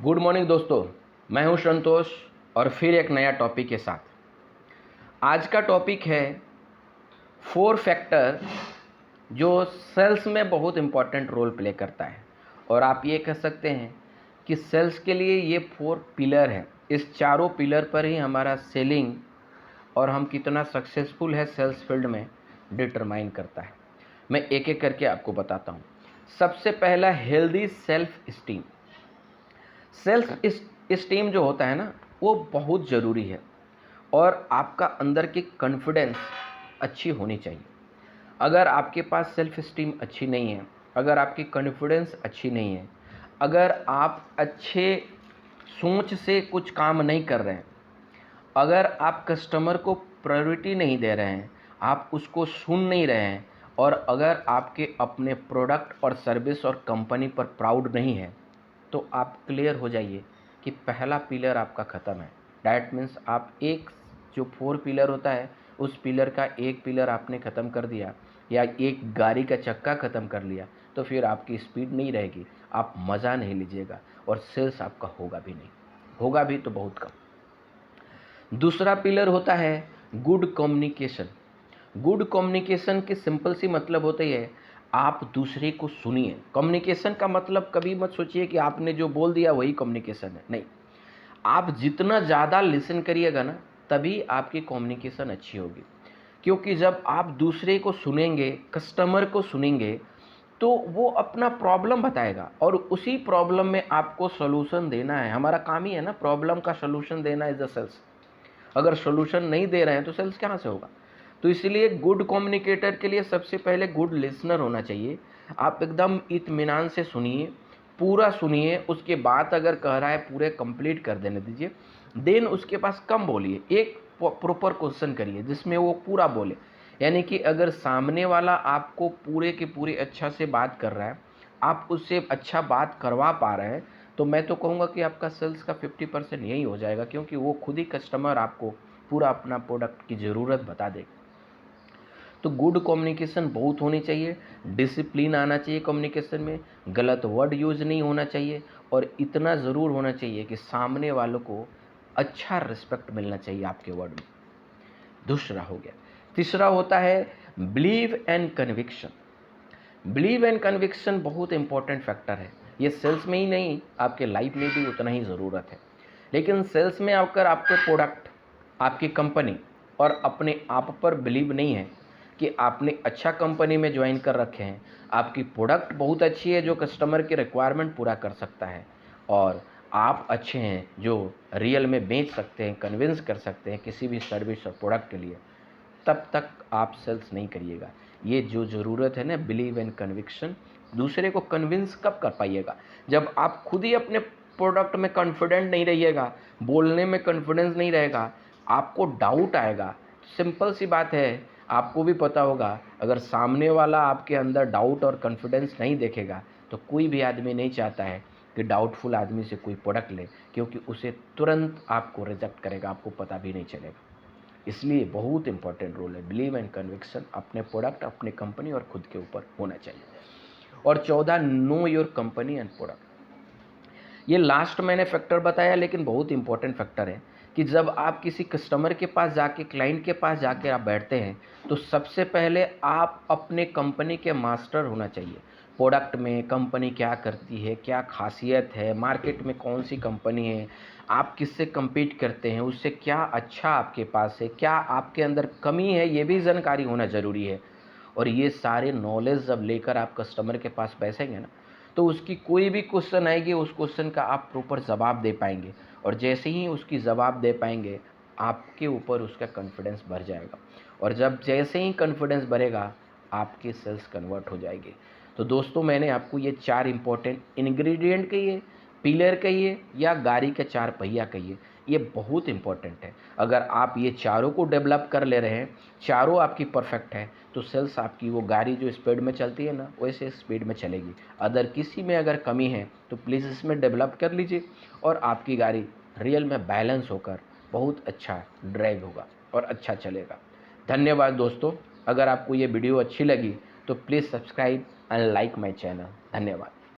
Good morning दोस्तों, मैं हूं संतोष और फिर एक नया टॉपिक के साथ। आज का टॉपिक है 4 फैक्टर जो सेल्स में बहुत इम्पॉर्टेंट रोल प्ले करता है। और आप ये कह सकते हैं कि सेल्स के लिए ये 4 पिलर है। इस चारों पिलर पर ही हमारा सेलिंग और हम कितना सक्सेसफुल है सेल्स फील्ड में डिटरमाइन करता है। मैं एक एक करके आपको बताता हूँ। सबसे पहला, healthy self esteem. Self esteem जो होता है ना, वो बहुत ज़रूरी है। और आपका अंदर की कॉन्फिडेंस अच्छी होनी चाहिए। अगर आपके पास सेल्फ स्टीम अच्छी नहीं है, अगर आपकी कॉन्फिडेंस अच्छी नहीं है, अगर आप अच्छे सोच से कुछ काम नहीं कर रहे हैं, अगर आप कस्टमर को प्रायोरिटी नहीं दे रहे हैं, आप उसको सुन नहीं रहे हैं, और अगर आपके अपने प्रोडक्ट और सर्विस और कंपनी पर प्राउड नहीं है, तो आप क्लियर हो जाइए कि पहला पिलर आपका ख़त्म है। डैट मीन्स आप एक जो 4 पिलर होता है, उस पिलर का एक पिलर आपने ख़त्म कर दिया या एक गाड़ी का चक्का ख़त्म कर लिया, तो फिर आपकी स्पीड नहीं रहेगी, आप मज़ा नहीं लीजिएगा और सेल्स आपका होगा भी नहीं, होगा भी तो बहुत कम। दूसरा पिलर होता है गुड कम्युनिकेशन। गुड कम्युनिकेशन की सिंपल सी मतलब होती है, आप दूसरे को सुनिए। कम्युनिकेशन का मतलब कभी मत सोचिए कि आपने जो बोल दिया वही कम्युनिकेशन है, नहीं। आप जितना ज़्यादा लिसन करिएगा ना, तभी आपकी कम्युनिकेशन अच्छी होगी। क्योंकि जब आप दूसरे को सुनेंगे, कस्टमर को सुनेंगे, तो वो अपना प्रॉब्लम बताएगा और उसी प्रॉब्लम में आपको सोल्यूशन देना है। हमारा काम ही है ना, प्रॉब्लम का सोल्यूशन देना इज द सेल्स। अगर सोल्यूशन नहीं दे रहे हैं तो सेल्स कहाँ से होगा? तो इसलिए गुड कम्युनिकेटर के लिए सबसे पहले गुड लिसनर होना चाहिए। आप एकदम इत्मीनान से सुनिए, पूरा सुनिए, उसके बाद अगर कह रहा है पूरे कंप्लीट कर देने दीजिए। देन उसके पास कम बोलिए, एक प्रॉपर क्वेश्चन करिए जिसमें वो पूरा बोले। यानी कि अगर सामने वाला आपको पूरे के पूरे अच्छा से बात कर रहा है, आप उससे अच्छा बात करवा पा रहे हैं, तो मैं तो कहूँगा कि आपका सेल्स का 50% यही हो जाएगा, क्योंकि वो खुद ही कस्टमर आपको पूरा अपना प्रोडक्ट की ज़रूरत बता देगा। तो गुड कम्युनिकेशन बहुत होनी चाहिए, डिसिप्लिन आना चाहिए कम्युनिकेशन में, गलत वर्ड यूज़ नहीं होना चाहिए, और इतना ज़रूर होना चाहिए कि सामने वालों को अच्छा रिस्पेक्ट मिलना चाहिए आपके वर्ड में। दूसरा हो गया। तीसरा होता है believe and conviction. Believe and conviction बहुत इंपॉर्टेंट फैक्टर है। ये सेल्स में ही नहीं, आपके लाइफ में भी उतना ही ज़रूरत है। लेकिन सेल्स में आकर आपके प्रोडक्ट, आपकी कंपनी और अपने आप पर बिलीव नहीं है कि आपने अच्छा कंपनी में ज्वाइन कर रखे हैं, आपकी प्रोडक्ट बहुत अच्छी है जो कस्टमर की रिक्वायरमेंट पूरा कर सकता है, और आप अच्छे हैं जो रियल में बेच सकते हैं, कन्विंस कर सकते हैं किसी भी सर्विस और प्रोडक्ट के लिए, तब तक आप सेल्स नहीं करिएगा। ये जो ज़रूरत है ना, बिलीव एंड कन्विक्शन। दूसरे को कन्विंस कब कर पाइएगा? जब आप खुद ही अपने प्रोडक्ट में कॉन्फिडेंट नहीं रहिएगा, बोलने में कॉन्फिडेंस नहीं रहेगा, आपको डाउट आएगा। सिंपल सी बात है, आपको भी पता होगा, अगर सामने वाला आपके अंदर डाउट और कॉन्फिडेंस नहीं देखेगा, तो कोई भी आदमी नहीं चाहता है कि डाउटफुल आदमी से कोई प्रोडक्ट ले, क्योंकि उसे तुरंत आपको रिजेक्ट करेगा, आपको पता भी नहीं चलेगा। इसलिए बहुत इंपॉर्टेंट रोल है बिलीव एंड कन्विक्शन, अपने प्रोडक्ट, अपने कंपनी और खुद के ऊपर होना चाहिए। और 14, know your company and product. ये लास्ट मैंने फैक्टर बताया, लेकिन बहुत इंपॉर्टेंट फैक्टर है कि जब आप किसी कस्टमर के पास जाके, क्लाइंट के पास जाके आप बैठते हैं, तो सबसे पहले आप अपने कंपनी के मास्टर होना चाहिए। प्रोडक्ट में कंपनी क्या करती है, क्या खासियत है, मार्केट में कौन सी कंपनी है, आप किससे compete करते हैं, उससे क्या अच्छा आपके पास है, क्या आपके अंदर कमी है, ये भी जानकारी होना ज़रूरी है। और ये सारे नॉलेज जब लेकर आप कस्टमर के पास बैठेंगे ना, तो उसकी कोई भी क्वेश्चन आएगी, उस क्वेश्चन का आप प्रॉपर जवाब दे पाएंगे, और जैसे ही उसकी जवाब दे पाएंगे, आपके ऊपर उसका कॉन्फिडेंस बढ़ जाएगा, और जब जैसे ही कॉन्फिडेंस बढ़ेगा, आपकी सेल्स कन्वर्ट हो जाएगी। तो दोस्तों, मैंने आपको ये 4 इंपॉर्टेंट इंग्रेडिएंट कहिए, पिलर कहिए, या गाड़ी के 4 पहिया कहिए, ये बहुत इंपॉर्टेंट है। अगर आप ये चारों को डेवलप कर ले रहे हैं, चारों आपकी परफेक्ट है, तो सेल्स आपकी, वो गाड़ी जो स्पीड में चलती है ना, वैसे स्पीड में चलेगी। अदर किसी में अगर कमी है तो प्लीज़ इसमें डेवलप कर लीजिए, और आपकी गाड़ी रियल में बैलेंस होकर बहुत अच्छा ड्राइव होगा और अच्छा चलेगा। धन्यवाद दोस्तों। अगर आपको ये वीडियो अच्छी लगी तो please subscribe and like my channel. धन्यवाद।